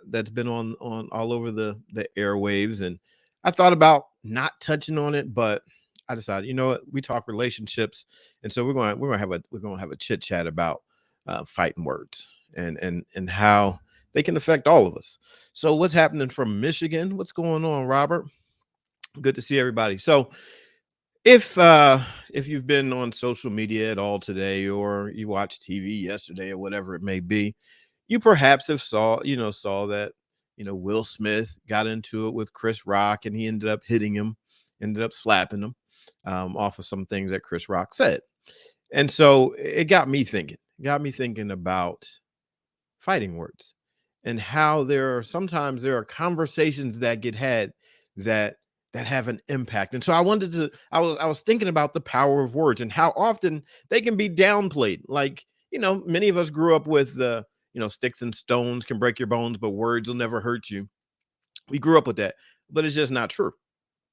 That's been on all over the airwaves, and I thought about not touching on it, but I decided, you know what, we talk relationships, and so we're gonna have a chit chat about fighting words and how they can affect all of us. So what's happening from Michigan? What's going on, Robert? Good to see everybody. So if you've been on social media at all today, or you watched TV yesterday, or whatever it may be, you perhaps have saw that Will Smith got into it with Chris Rock, and he ended up hitting him, ended up slapping him off of some things that Chris Rock said. And so it got me thinking about fighting words, and how there are conversations that get had that have an impact. And so I was thinking about the power of words and how often they can be downplayed. Like, many of us grew up with the, sticks and stones can break your bones, but words will never hurt you. We grew up with that, but it's just not true,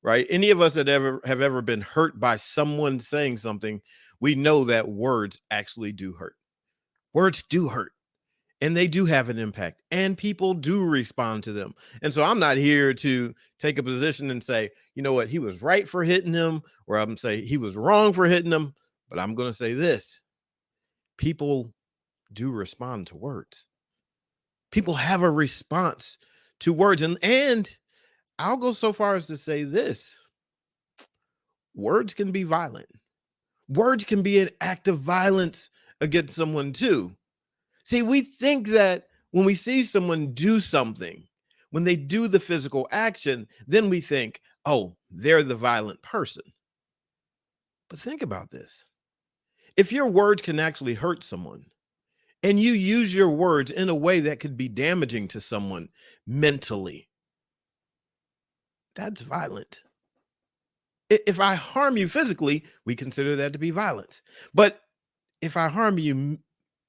right? Any of us that ever been hurt by someone saying something, we know that words actually do hurt. Words do hurt, and they do have an impact, and people do respond to them. And so I'm not here to take a position and say, you know what, he was right for hitting him, or I'm say he was wrong for hitting him. But I'm going to say this: people do respond to words. People have a response to words, and I'll go so far as to say this: words can be violent. Words can be an act of violence against someone too. See, we think that when we see someone do something, when they do the physical action, then we think, oh, they're the violent person. But think about this. If your words can actually hurt someone, and you use your words in a way that could be damaging to someone mentally, that's violent. If I harm you physically, we consider that to be violence. But if I harm you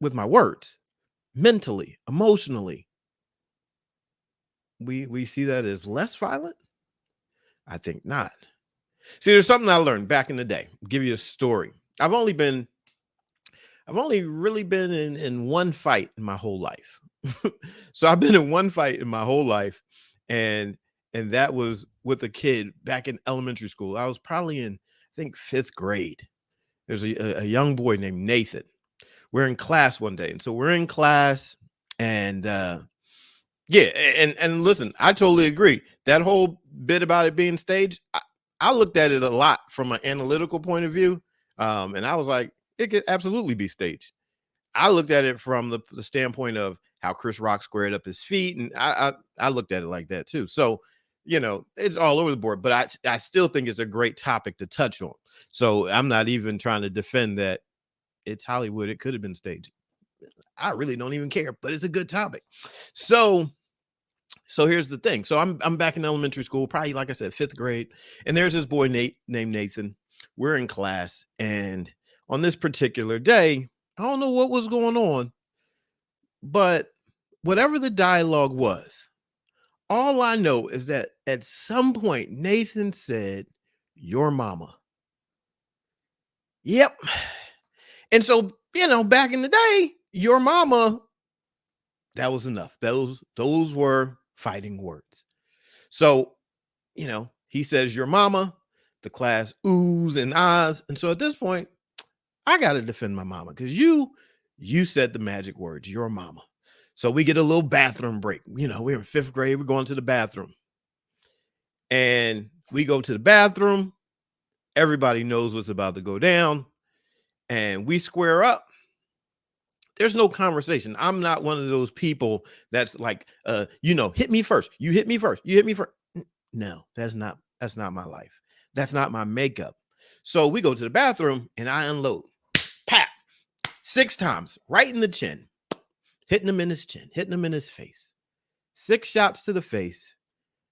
with my words, mentally, emotionally, we see that as less violent? I think not. See, there's something I learned back in the day. I'll give you a story. I've only really been in one fight in my whole life. So I've been in one fight in my whole life, and that was with a kid back in elementary school. I was probably in, I think, fifth grade. There's a young boy named Nathan. We're in class one day, and so we're in class, and yeah, and listen, I totally agree. That whole bit about it being staged, I looked at it a lot from an analytical point of view, and I was like, it could absolutely be staged. I looked at it from the standpoint of how Chris Rock squared up his feet, and I looked at it like that too. So, it's all over the board, but I still think it's a great topic to touch on. So I'm not even trying to defend that it's Hollywood. It could have been staged. I really don't even care, but it's a good topic. So here's the thing. So I'm back in elementary school, probably, like I said, fifth grade, and there's this boy named Nathan. We're in class, and on this particular day, I don't know what was going on, but whatever the dialogue was, all I know is that at some point Nathan said, "Your mama." Yep. And so, back in the day, your mama, that was enough. Those were fighting words. So, he says your mama, the class oohs and ahs. And so at this point, I got to defend my mama, because you said the magic words, your mama. So we get a little bathroom break. We're in fifth grade. We're going to the bathroom. And we go to the bathroom. Everybody knows what's about to go down. And we square up. There's no conversation. I'm not one of those people that's like, hit me first. You hit me first. You hit me first. No, that's not my life. That's not my makeup. So we go to the bathroom, and I unload. Pap. 6 times right in the chin. Hitting him in his chin, hitting him in his face. 6 shots to the face.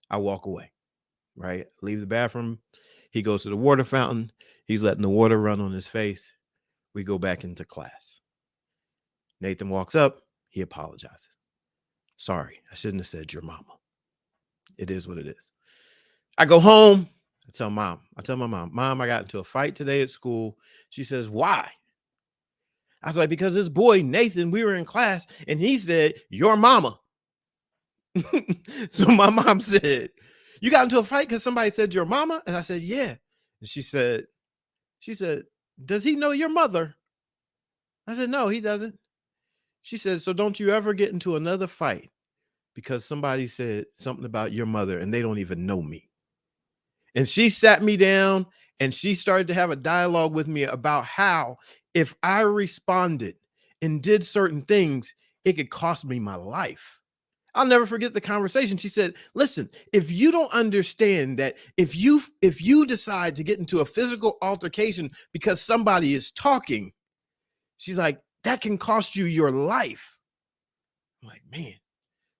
I walk away, right? Leave the bathroom. He goes to the water fountain. He's letting the water run on his face. We go back into class. Nathan walks up. He apologizes. Sorry, I shouldn't have said your mama. It is what it is. I go home. I tell my mom, I got into a fight today at school. She says, why? I was like, because this boy, Nathan, we were in class, and he said, your mama. So my mom said, "You got into a fight because somebody said your mama?" And I said, "Yeah." And she said, "Does he know your mother?" I said, "No, he doesn't." She said, "So don't you ever get into another fight because somebody said something about your mother and they don't even know me." And she sat me down and she started to have a dialogue with me about how if I responded and did certain things, it could cost me my life. I'll never forget the conversation. She said, "Listen, if you don't understand that if you decide to get into a physical altercation because somebody is talking," she's like, "that can cost you your life." I'm like, "Man,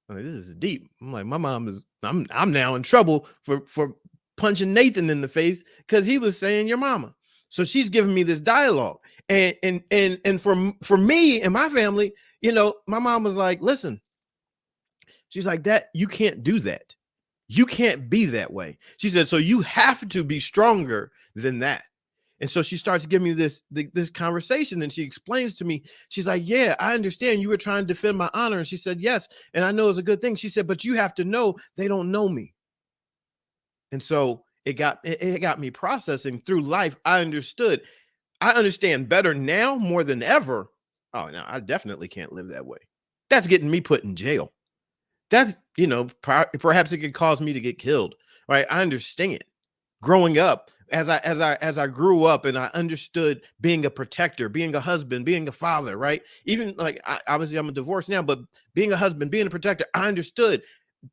I'm like, this is deep." I'm like, my mom is I'm now in trouble for punching Nathan in the face because he was saying your mama. So she's giving me this dialogue. And for me and my family, my mom was like, "Listen," she's like, "that you can't do that. You can't be that way." She said, "So you have to be stronger than that." And so she starts giving me this conversation, and she explains to me, she's like, "Yeah, I understand you were trying to defend my honor." And she said, "Yes, and I know it's a good thing." She said, "But you have to know they don't know me." And so it got me processing through life. I understood. I understand better now more than ever. Oh, no, I definitely can't live that way. That's getting me put in jail. That's, perhaps it could cause me to get killed. Right? I understand. Growing up, as I grew up and I understood being a protector, being a husband, being a father, right? Even like obviously I'm a divorce now, but being a husband, being a protector, I understood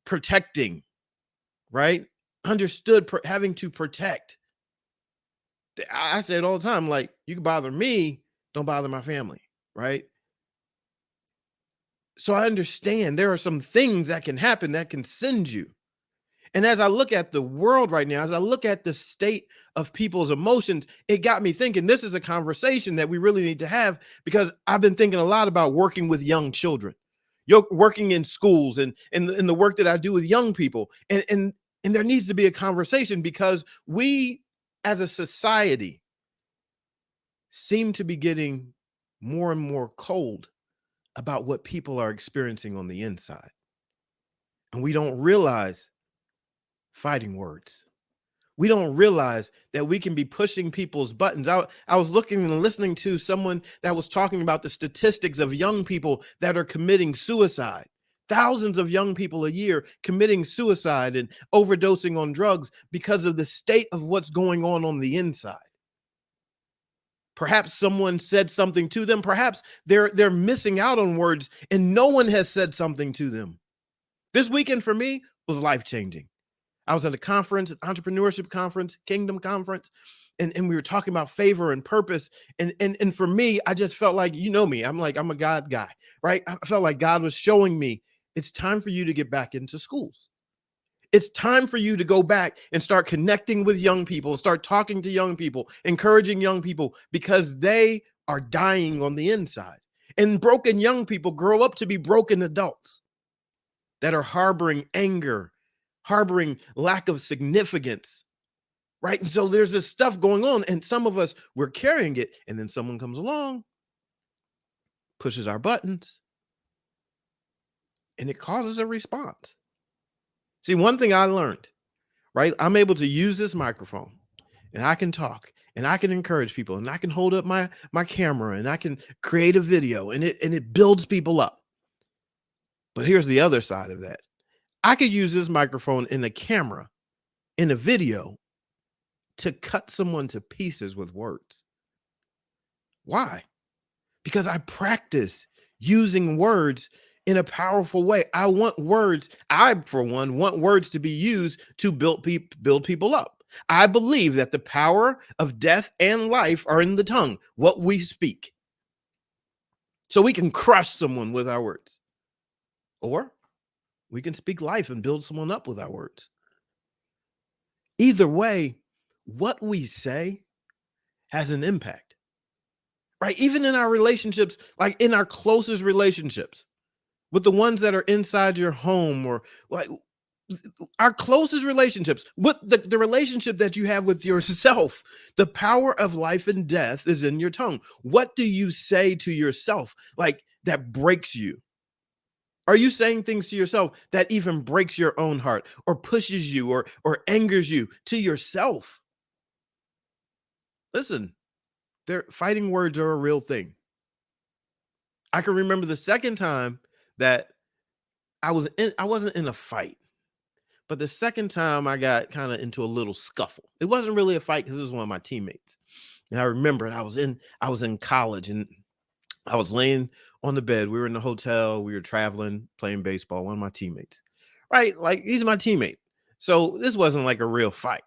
protecting, right? Understood having to protect. I say it all the time, like, you can bother me, don't bother my family, right? So I understand there are some things that can happen that can send you. And as I look at the world right now, as I look at the state of people's emotions, it got me thinking this is a conversation that we really need to have, because I've been thinking a lot about working with young children, working in schools and the work that I do with young people. And there needs to be a conversation because we as a society seem to be getting more and more cold about what people are experiencing on the inside. And we don't realize fighting words. We don't realize that we can be pushing people's buttons. I was looking and listening to someone that was talking about the statistics of young people that are committing suicide. Thousands of young people a year committing suicide and overdosing on drugs because of the state of what's going on the inside. Perhaps someone said something to them. Perhaps they're missing out on words and no one has said something to them. This weekend for me was life-changing. I was at a conference, an entrepreneurship conference, Kingdom Conference, and we were talking about favor and purpose. And for me, I just felt like, me, I'm a God guy, right? I felt like God was showing me it's time for you to get back into schools. It's time for you to go back and start connecting with young people, start talking to young people, encouraging young people, because they are dying on the inside. And broken young people grow up to be broken adults that are harboring anger, harboring lack of significance, right? And so there's this stuff going on, and some of us, we're carrying it, and then someone comes along, pushes our buttons, and it causes a response. See, one thing I learned, right? I'm able to use this microphone and I can talk and I can encourage people and I can hold up my camera and I can create a video and it builds people up. But here's the other side of that. I could use this microphone in a camera, in a video, to cut someone to pieces with words. Why? Because I practice using words in a powerful way. I for one want words to be used to build people up. I believe that the power of death and life are in the tongue, what we speak. So we can crush someone with our words, or we can speak life and build someone up with our words. Either way, what we say has an impact, right? Even in our relationships, like in our closest relationships, with the ones that are inside your home, or like our closest relationships, with the relationship that you have with yourself. The power of life and death is in your tongue. What do you say to yourself, like, that breaks you, Are you saying things to yourself that even breaks your own heart or pushes you or angers you to yourself? Listen, fighting words are a real thing. I can remember the second time that I wasn't in a fight, but the second time I got kind of into a little scuffle. It wasn't really a fight because it was one of my teammates. And I remember I was in college and I was laying on the bed. We were in the hotel. We were traveling, playing baseball. One of my teammates, right? Like he's my teammate. So this wasn't like a real fight,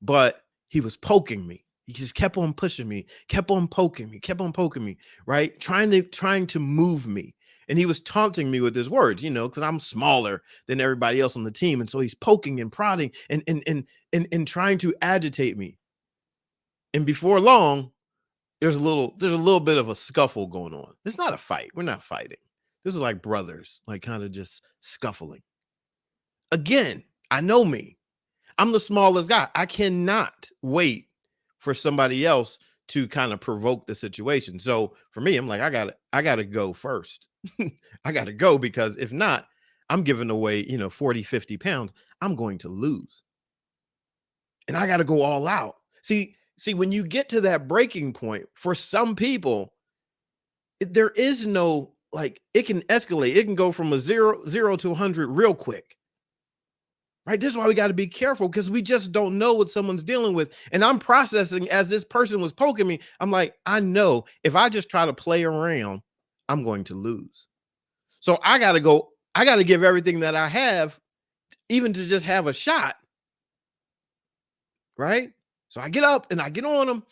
but he was poking me. He just kept on pushing me, kept on poking me, kept on poking me, right? Trying to move me. And he was taunting me with his words, because I'm smaller than everybody else on the team. And so he's poking and prodding and trying to agitate me. And before long, there's a little bit of a scuffle going on. It's not a fight. We're not fighting. This is like brothers, like kind of just scuffling. Again, I know me. I'm the smallest guy. I cannot wait for somebody else to kind of provoke the situation. So for me, I'm like, I gotta go first. I gotta go because if not, I'm giving away, 40, 50 pounds. I'm going to lose. And I gotta go all out. See, when you get to that breaking point, for some people, there is no, like, it can escalate. It can go from a zero to 100 real quick. Right? This is why we got to be careful because we just don't know what someone's dealing with. And I'm processing as this person was poking me. I'm like, I know if I just try to play around, I'm going to lose. So I got to give everything that I have, even to just have a shot. Right? So I get up and I get on him,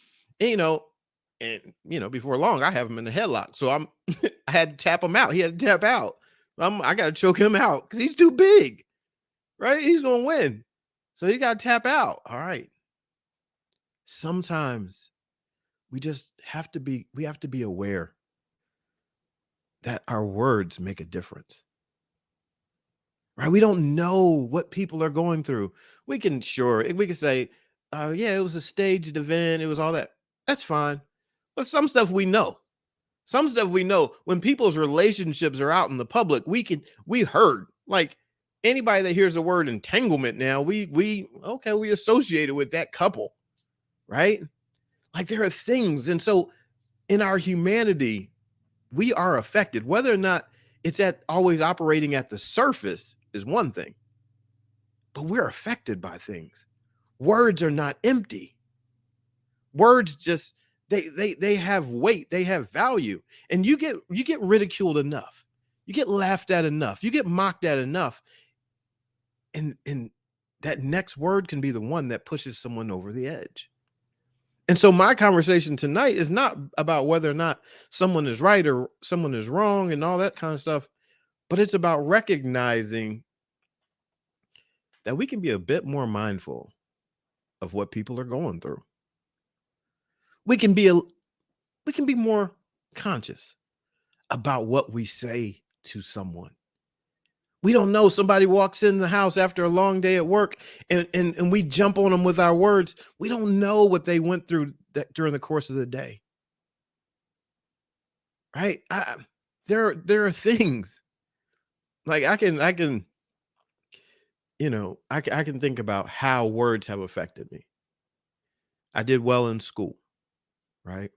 and before long, I have him in the headlock. So I had to tap him out. He had to tap out. I got to choke him out because he's too big. Right? He's going to win. So he got to tap out. All right. Sometimes we have to be aware that our words make a difference. Right? We don't know what people are going through. We can say, yeah, it was a staged event. It was all that. That's fine. But some stuff we know. Some stuff we know when people's relationships are out in the public, we heard, like, anybody that hears the word entanglement now, we associate it with that couple, right? Like there are things. And so in our humanity, we are affected. Whether or not it's always operating at the surface is one thing, but we're affected by things. Words are not empty. Words just, they have weight, they have value. And you get ridiculed enough. You get laughed at enough. You get mocked at enough. And that next word can be the one that pushes someone over the edge. And so my conversation tonight is not about whether or not someone is right or someone is wrong and all that kind of stuff, but it's about recognizing that we can be a bit more mindful of what people are going through. We can be more conscious about what we say to someone. We don't know. Somebody walks in the house after a long day at work and we jump on them with our words. We don't know what they went through during the course of the day. Right? There are things like I can think about how words have affected me. I did well in school, right?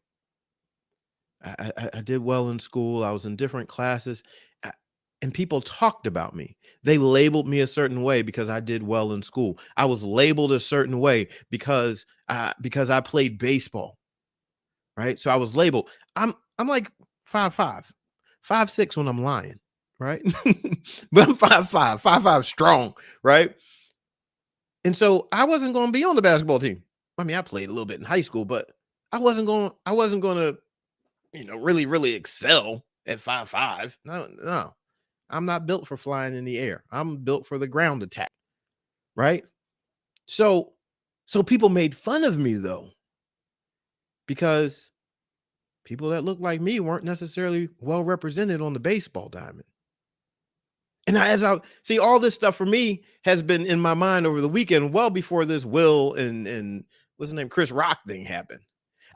I did well in school. I was in different classes. And people talked about me. They labeled me a certain way because I did well in school. I was labeled a certain way because I played baseball, right? So I was labeled. I'm like 5'5", 5'6" when I'm lying, right? But I'm 5'5", 5'5" strong, right? And so I wasn't going to be on the basketball team. I mean, I played a little bit in high school, but I wasn't going to, really, really excel at 5'5". No. I'm not built for flying in the air. I'm built for the ground attack, right? So people made fun of me though, because people that look like me weren't necessarily well represented on the baseball diamond. And as I see, all this stuff for me has been in my mind over the weekend, well before this Will and what's his name, Chris Rock thing happened.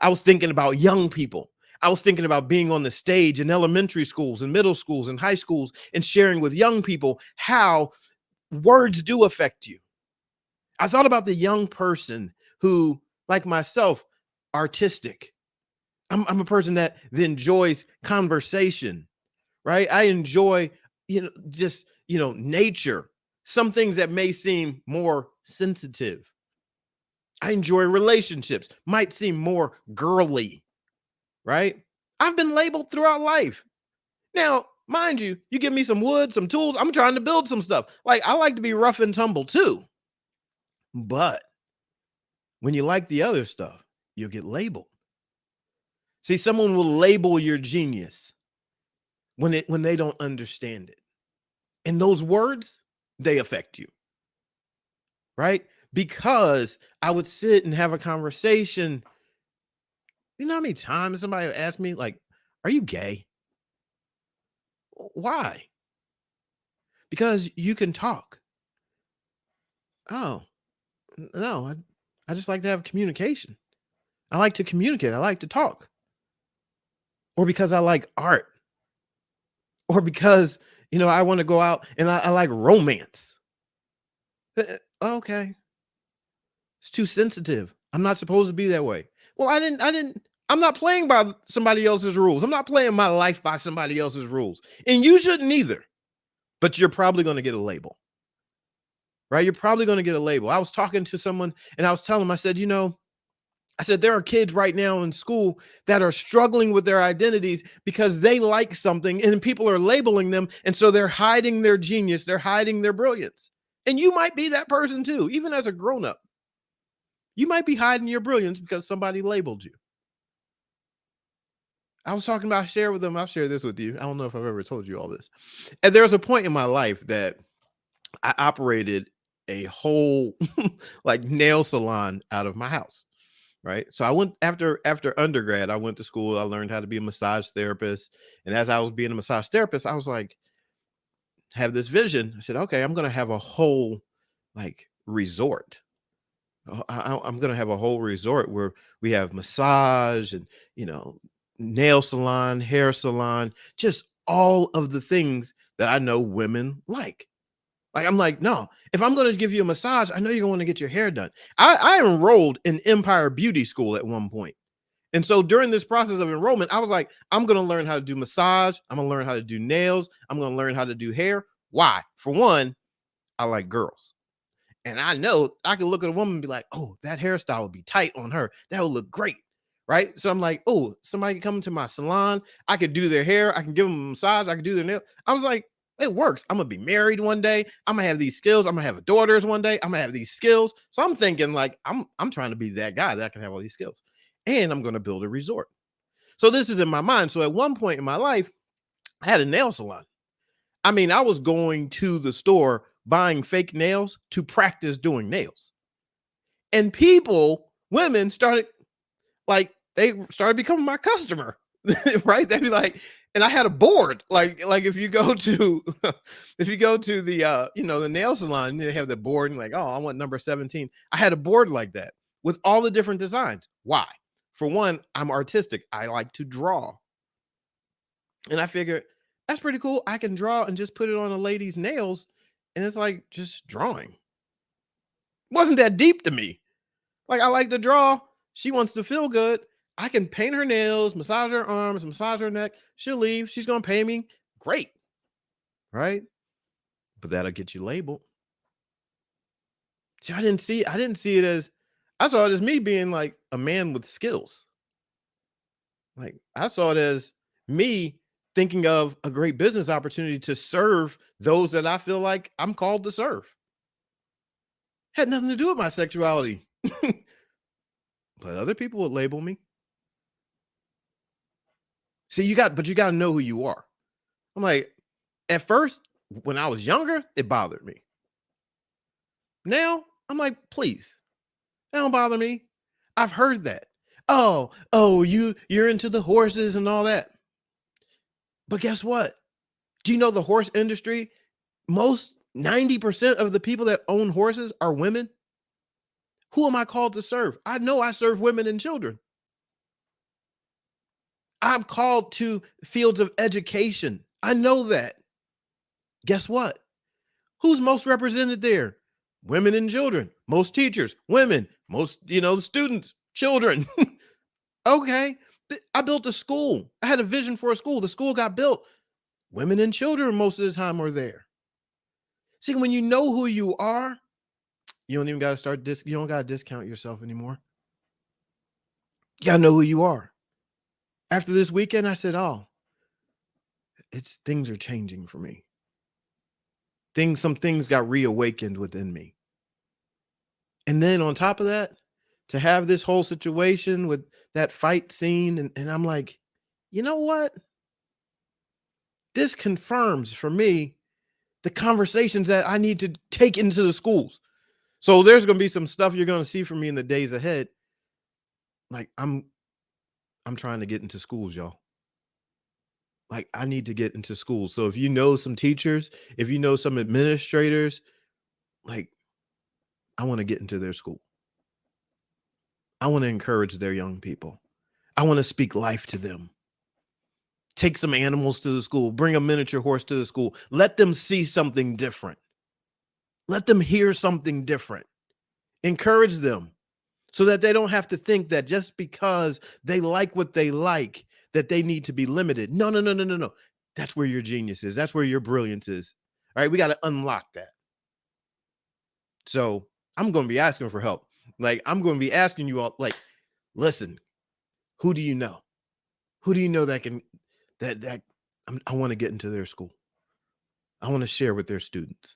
I was thinking about young people. I was thinking about being on the stage in elementary schools and middle schools and high schools and sharing with young people how words do affect you. I thought about the young person who, like myself, artistic. I'm a person that enjoys conversation, right? I enjoy, just, nature, some things that may seem more sensitive. I enjoy relationships, might seem more girly, right? I've been labeled throughout life. Now, mind you, you give me some wood, some tools, I'm trying to build some stuff. Like, I like to be rough and tumble too. But when you like the other stuff, you'll get labeled. See, someone will label your genius when they don't understand it. And those words, they affect you, right? Because I would sit and have a conversation. You know how many times somebody asked me, like, are you gay? Why? Because you can talk. Oh, no, I just like to have communication. I like to communicate. I like to talk. Or because I like art. Or because, I want to go out and I like romance. Okay. It's too sensitive. I'm not supposed to be that way. Well, I'm not playing by somebody else's rules. I'm not playing my life by somebody else's rules. And you shouldn't either. But you're probably going to get a label, right? You're probably going to get a label. I was talking to someone and I was telling them, I said, there are kids right now in school that are struggling with their identities because they like something and people are labeling them. And so they're hiding their genius. They're hiding their brilliance. And you might be that person too, even as a grown-up. You might be hiding your brilliance because somebody labeled you. I was talking about, share with them. I'll share this with you. I don't know if I've ever told you all this. And there was a point in my life that I operated a whole like nail salon out of my house. Right. So I went after undergrad, I went to school. I learned how to be a massage therapist. And as I was being a massage therapist, I was like, have this vision. I said, okay, I'm going to have a whole like resort. I'm going to have a whole resort where we have massage and, nail salon, hair salon, just all of the things that I know women like. Like, I'm like, no, if I'm going to give you a massage, I know you're going to want to get your hair done. I enrolled in Empire Beauty School at one point. And so during this process of enrollment, I was like, I'm going to learn how to do massage. I'm going to learn how to do nails. I'm going to learn how to do hair. Why? For one, I like girls. And I know I can look at a woman and be like, oh, that hairstyle would be tight on her. That would look great. Right. So I'm like, oh, somebody can come to my salon. I could do their hair. I can give them a massage. I can do their nails. I was like, it works. I'm going to be married one day. I'm going to have these skills. I'm going to have a daughters one day. I'm going to have these skills. So I'm thinking like, I'm trying to be that guy that can have all these skills. And I'm going to build a resort. So this is in my mind. So at one point in my life, I had a nail salon. I mean, I was going to the store buying fake nails to practice doing nails. And women started they started becoming my customer, right? They'd be like, and I had a board, like if you go to the the nail salon, they have the board and like, oh, I want number 17. I had a board like that with all the different designs. Why? For one, I'm artistic. I like to draw. And I figured that's pretty cool. I can draw and just put it on a lady's nails. And it's like just drawing. Wasn't that deep to me. Like, I like to draw. She wants to feel good. I can paint her nails, massage her arms, massage her neck. She'll leave. She's going to pay me. Great. Right. But that'll get you labeled. See, I didn't see it as, I saw it as me being like a man with skills. Like, I saw it as me thinking of a great business opportunity to serve those that I feel like I'm called to serve. Had nothing to do with my sexuality. But other people would label me. See, you got to know who you are. I'm like, at first, when I was younger, it bothered me. Now, I'm like, please, that don't bother me. I've heard that. Oh, you're into the horses and all that. But guess what? Do you know the horse industry? Most 90% of the people that own horses are women. Who am I called to serve? I know I serve women and children. I'm called to fields of education. I know that. Guess what? Who's most represented there? Women and children. Most teachers, women. Most, students, children. Okay. I built a school. I had a vision for a school. The school got built. Women and children most of the time are there. See, when you know who you are, you don't even got to you don't got to discount yourself anymore. You got to know who you are. After this weekend, I said, oh, things are changing for me. Some things got reawakened within me. And then on top of that, to have this whole situation with that fight scene, and I'm like, you know what? This confirms for me the conversations that I need to take into the schools. So there's going to be some stuff you're going to see from me in the days ahead. Like I'm trying to get into schools, y'all. Like I need to get into schools. So if you know some teachers, if you know some administrators, like I want to get into their school. I want to encourage their young people. I want to speak life to them. Take some animals to the school, bring a miniature horse to the school. Let them see something different. Let them hear something different. Encourage them so that they don't have to think that just because they like what they like, that they need to be limited. No, no, no, no, no, no. That's where your genius is. That's where your brilliance is. All right, we got to unlock that. So I'm going to be asking for help. Like, I'm going to be asking you all, like, listen, who do you know? Who do you know that can, I want to get into their school. I want to share with their students.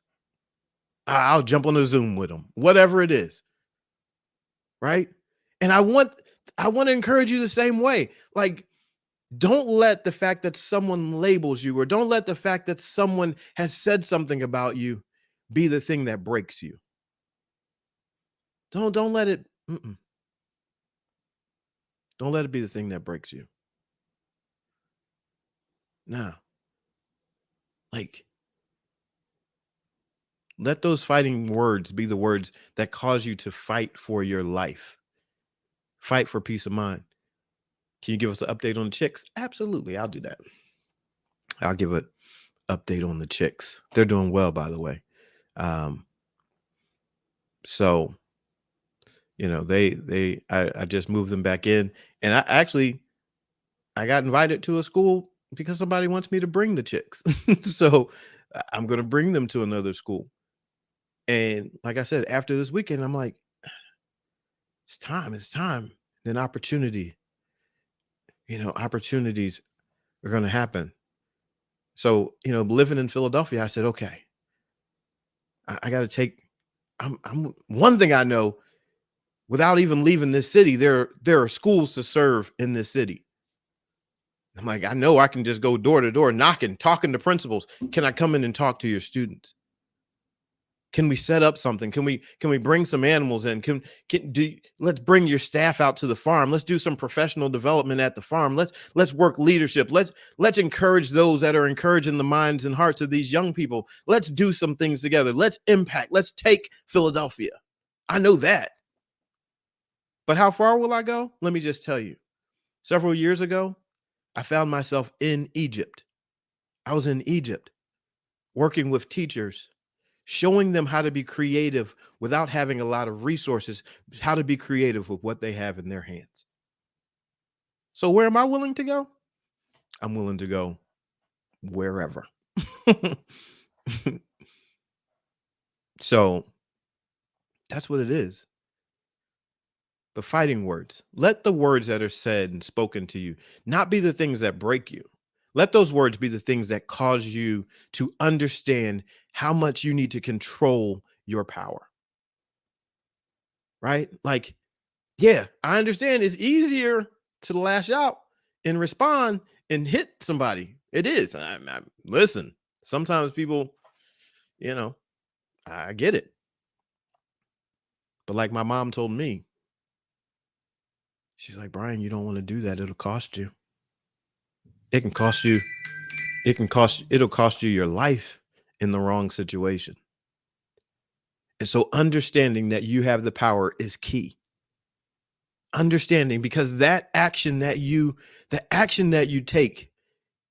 I'll jump on a Zoom with them, whatever it is. Right. And I want to encourage you the same way. Like, don't let the fact that someone labels you, or don't let the fact that someone has said something about you be the thing that breaks you. Don't let it. Don't let it be the thing that breaks you. Nah. Like, let those fighting words be the words that cause you to fight for your life. Fight for peace of mind. Can you give us an update on the chicks? Absolutely. I'll do that. I'll give an update on the chicks. They're doing well, by the way. So, I just moved them back in, and I got invited to a school because somebody wants me to bring the chicks. So I'm going to bring them to another school. And like I said, after this weekend, I'm like, it's time. Then opportunities are going to happen. So, living in Philadelphia, I said, okay, I got to take, I'm one thing I know, without even leaving this city, there are schools to serve in this city. I'm like, I know I can just go door to door knocking, talking to principals. Can I come in and talk to your students? Can we set up something? Can we bring some animals in? Let's bring your staff out to the farm. Let's do some professional development at the farm. Let's work leadership. Let's encourage those that are encouraging the minds and hearts of these young people. Let's do some things together. Let's impact. Let's take Philadelphia. I know that. But how far will I go? Let me just tell you. Several years ago, I found myself in Egypt. I was in Egypt working with teachers, showing them how to be creative without having a lot of resources, how to be creative with what they have in their hands. So where am I willing to go? I'm willing to go wherever. So that's what it is. The fighting words. Let the words that are said and spoken to you not be the things that break you. Let those words be the things that cause you to understand how much you need to control your power. Right? Like, yeah, I understand it's easier to lash out and respond and hit somebody. It is. Listen, sometimes people, I get it. But like my mom told me, she's like, Brian, you don't want to do that. It'll cost you. It'll cost you your life in the wrong situation. And so understanding that you have the power is key. Understanding, because the action that you take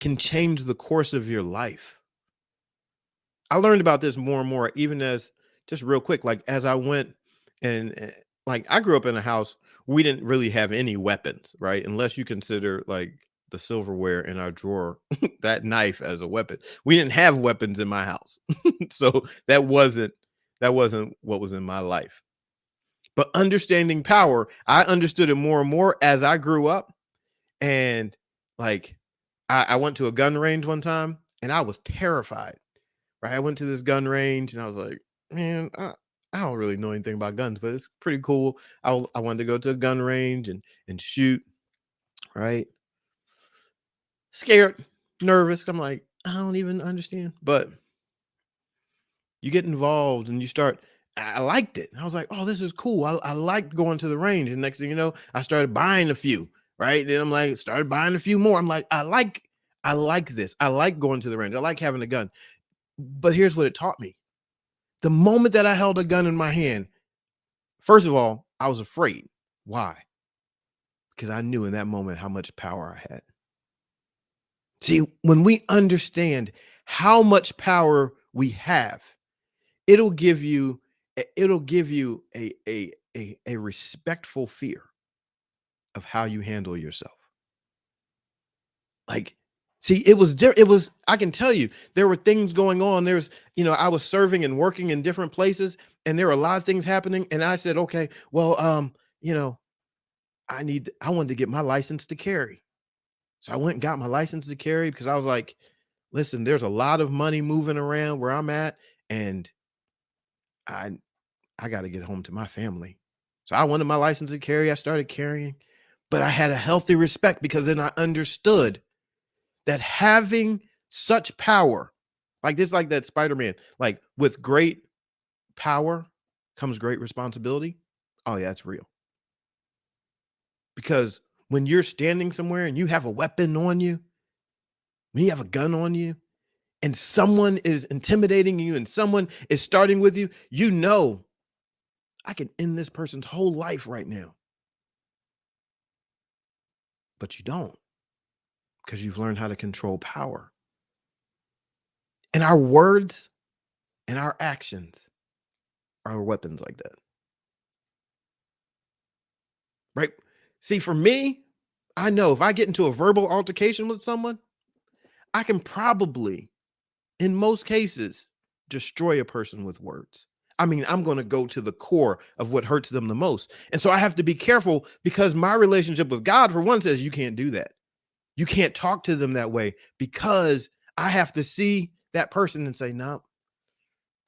can change the course of your life. I learned about this more and more, even as just real quick, like as I went and like I grew up in a house, we didn't really have any weapons, right? Unless you consider like the silverware in our drawer, that knife as a weapon. We didn't have weapons in my house. So that wasn't what was in my life. But understanding power, I understood it more and more as I grew up. And like I went to a gun range one time and I was terrified. Right? I went to this gun range and I was like, man, I don't really know anything about guns, but it's pretty cool. I wanted to go to a gun range and shoot, right? Scared, nervous. I'm like, I don't even understand. But you get involved and you start. I liked it. I was like, oh, this is cool. I liked going to the range. And next thing you know, I started buying a few. Right. Then I'm like, started buying a few more. I'm like, I like this. I like going to the range. I like having a gun. But here's what it taught me. The moment that I held a gun in my hand, first of all, I was afraid. Why? Because I knew in that moment how much power I had. See, when we understand how much power we have, it'll give you a respectful fear of how you handle yourself. Like, see, it was, I can tell you, there were things going on. There's, I was serving and working in different places, and there were a lot of things happening. And I said, okay, well, you know, I wanted to get my license to carry. So I went and got my license to carry because I was like, listen, there's a lot of money moving around where I'm at, and I I got to get home to my family. So I wanted my license to carry. I started carrying, but I had a healthy respect because then I understood that having such power, like this, like that Spider-Man, like with great power comes great responsibility. Oh yeah, it's real. Because when you're standing somewhere and you have a weapon on you, when you have a gun on you, and someone is intimidating you and someone is starting with you, I can end this person's whole life right now. But you don't, because you've learned how to control power. And our words and our actions are weapons like that. Right? See, for me, I know if I get into a verbal altercation with someone, I can probably, in most cases, destroy a person with words. I mean, I'm going to go to the core of what hurts them the most. And so I have to be careful because my relationship with God, for one, says you can't do that. You can't talk to them that way because I have to see that person and say, no,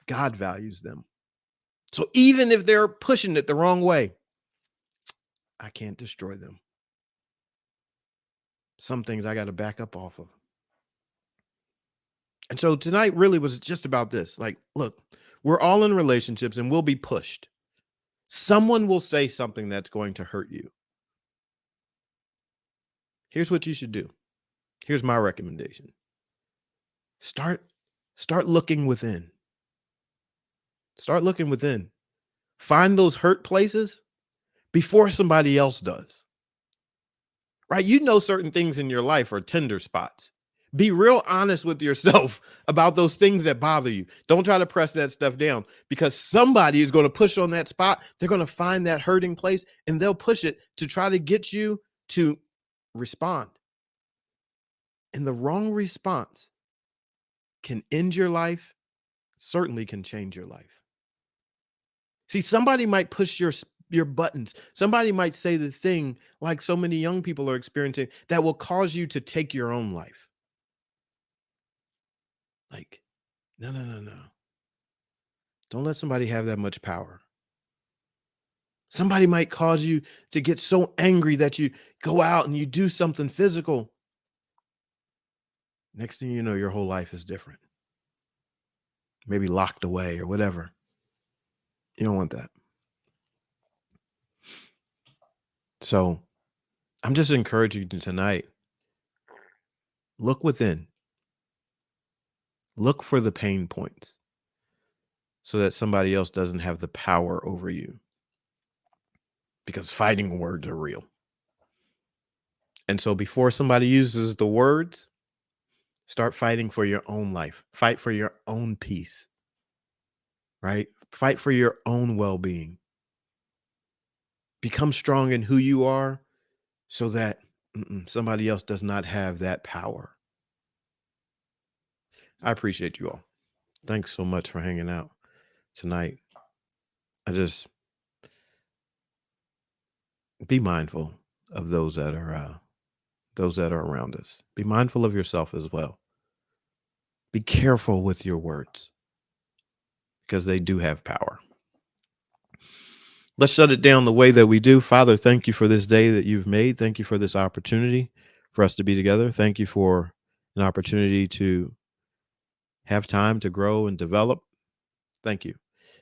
God values them. So even if they're pushing it the wrong way, I can't destroy them. Some things I got to back up off of. And so tonight really was just about this. Like, look, we're all in relationships and we'll be pushed. Someone will say something that's going to hurt you. Here's what you should do. Here's my recommendation. Start looking within. Start looking within. Find those hurt places before somebody else does. Right? You know certain things in your life are tender spots. Be real honest with yourself about those things that bother you. Don't try to press that stuff down because somebody is going to push on that spot. They're going to find that hurting place and they'll push it to try to get you to respond. And the wrong response can end your life, certainly can change your life. See, somebody might push your buttons. Somebody might say the thing like so many young people are experiencing that will cause you to take your own life. Like, no, no, no, no. Don't let somebody have that much power. Somebody might cause you to get so angry that you go out and you do something physical. Next thing you know, your whole life is different. Maybe locked away or whatever. You don't want that. So I'm just encouraging you tonight. Look within. Look for the pain points so that somebody else doesn't have the power over you. because fighting words are real. And so before somebody uses the words, start fighting for your own life. Fight for your own peace, right? Fight for your own well-being. Become strong in who you are so that somebody else does not have that power. I appreciate you all. Thanks so much for hanging out tonight. I just be mindful of those that are around us. Be mindful of yourself as well. Be careful with your words because they do have power. Let's shut it down the way that we do. Father, thank you for this day that you've made. Thank you for this opportunity for us to be together. Thank you for an opportunity to have time to grow and develop. Thank you.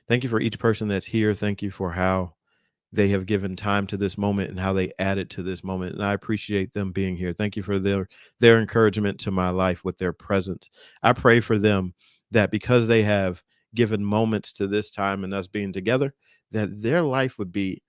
Thank you for each person that's here. Thank you for how they have given time to this moment and how they added to this moment. And I appreciate them being here. Thank you for their encouragement to my life with their presence. I pray for them that because they have given moments to this time and us being together, that their life would be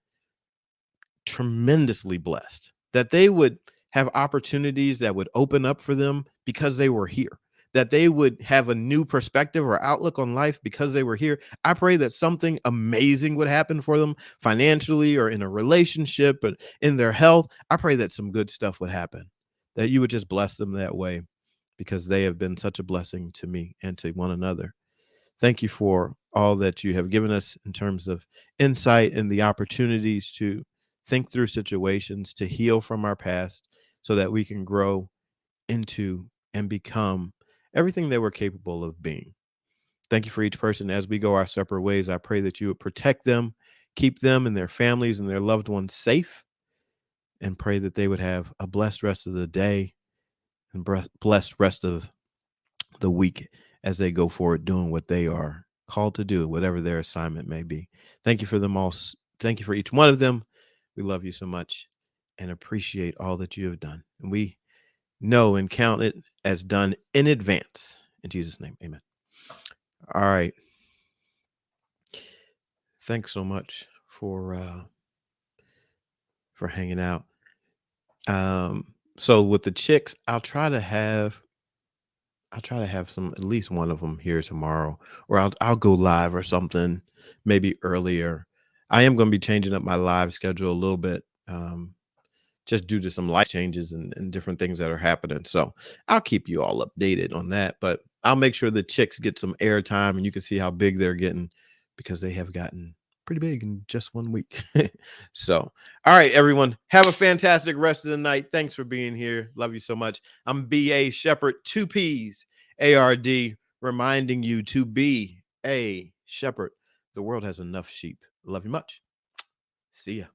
tremendously blessed, that they would have opportunities that would open up for them because they were here, that they would have a new perspective or outlook on life because they were here. I pray that something amazing would happen for them financially or in a relationship, but in their health. I pray that some good stuff would happen, that you would just bless them that way because they have been such a blessing to me and to one another. Thank you for all that you have given us in terms of insight and the opportunities to think through situations, to heal from our past so that we can grow into and become everything that we're capable of being. Thank you for each person as we go our separate ways. I pray that you would protect them, keep them and their families and their loved ones safe, and pray that they would have a blessed rest of the day and blessed rest of the week as they go forward doing what they are called to do, whatever their assignment may be. Thank you for them all. Thank you for each one of them. We love you so much and appreciate all that you have done. And we know and count it as done in advance. In Jesus' name, amen. All right. Thanks so much for hanging out. So with the chicks, I'll try to have some, at least one of them here tomorrow, or I'll go live or something, maybe earlier. I am going to be changing up my live schedule a little bit, just due to some life changes and different things that are happening. So I'll keep you all updated on that, but I'll make sure the chicks get some airtime and you can see how big they're getting because they have gotten pretty big in just 1 week. So, all right, everyone, have a fantastic rest of the night. Thanks for being here. Love you so much. I'm B.A. Shepherd, 2 P's, ARD, reminding you to be a shepherd. The world has enough sheep. Love you much. See ya.